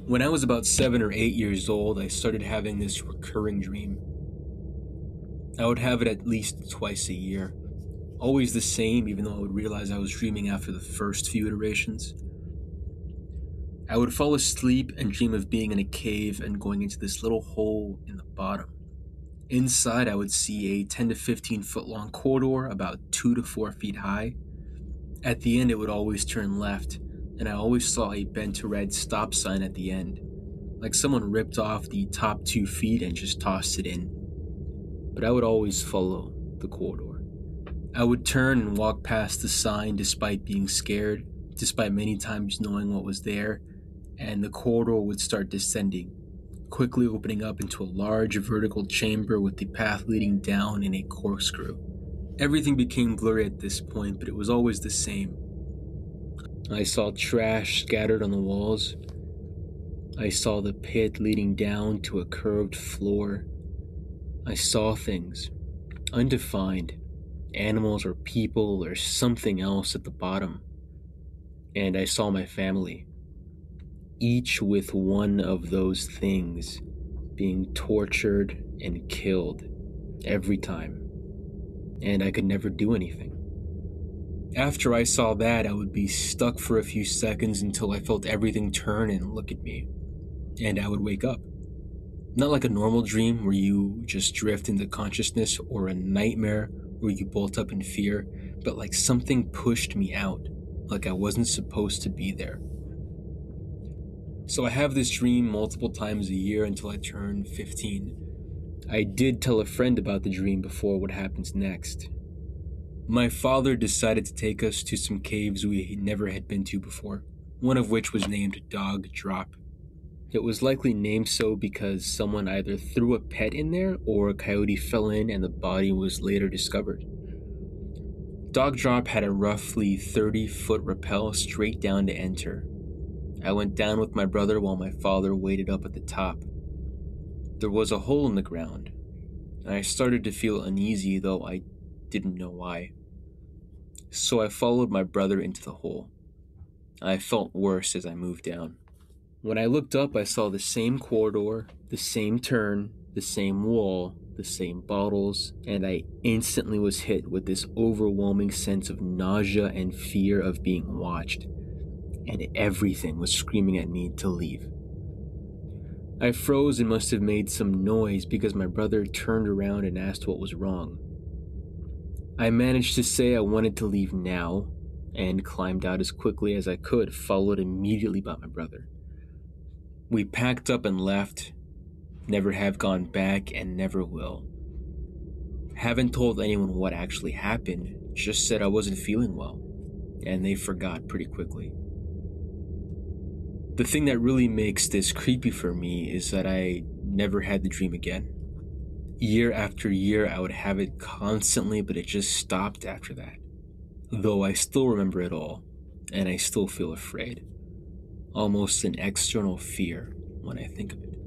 When I was about 7 or 8 years old, I started having this recurring dream. I would have it at least twice a year. Always the same, even though I would realize I was dreaming after the first few iterations. I would fall asleep and dream of being in a cave and going into this little hole in the bottom. Inside, I would see a 10 to 15 foot long corridor about 2 to 4 feet high. At the end, it would always turn left, and I always saw a bent to red stop sign at the end, like someone ripped off the top 2 feet and just tossed it in. But I would always follow the corridor. I would turn and walk past the sign despite being scared, despite many times knowing what was there, and the corridor would start descending, quickly opening up into a large vertical chamber with the path leading down in a corkscrew. Everything became blurry at this point, but it was always the same. I saw trash scattered on the walls. I saw the pit leading down to a curved floor. I saw things, undefined, animals or people or something else at the bottom. And I saw my family, each with one of those things being tortured and killed every time. And I could never do anything. After I saw that, I would be stuck for a few seconds until I felt everything turn and look at me. And I would wake up. Not like a normal dream where you just drift into consciousness, or a nightmare where you bolt up in fear, but like something pushed me out, like I wasn't supposed to be there. So I have this dream multiple times a year until I turn 15. I did tell a friend about the dream before what happens next. My father decided to take us to some caves we never had been to before, one of which was named Dog Drop. It was likely named so because someone either threw a pet in there or a coyote fell in and the body was later discovered. Dog Drop had a roughly 30-foot rappel straight down to enter. I went down with my brother while my father waited up at the top. There was a hole in the ground, and I started to feel uneasy, though I didn't know why. So I followed my brother into the hole. I felt worse as I moved down. When I looked up, I saw the same corridor, the same turn, the same wall, the same bottles, and I instantly was hit with this overwhelming sense of nausea and fear of being watched, and everything was screaming at me to leave. I froze and must have made some noise because my brother turned around and asked what was wrong. I managed to say I wanted to leave now and climbed out as quickly as I could, followed immediately by my brother. We packed up and left, never have gone back and never will. Haven't told anyone what actually happened, just said I wasn't feeling well, and they forgot pretty quickly. The thing that really makes this creepy for me is that I never had the dream again. Year after year, I would have it constantly, but it just stopped after that. Though I still remember it all, and I still feel afraid. Almost an external fear when I think of it.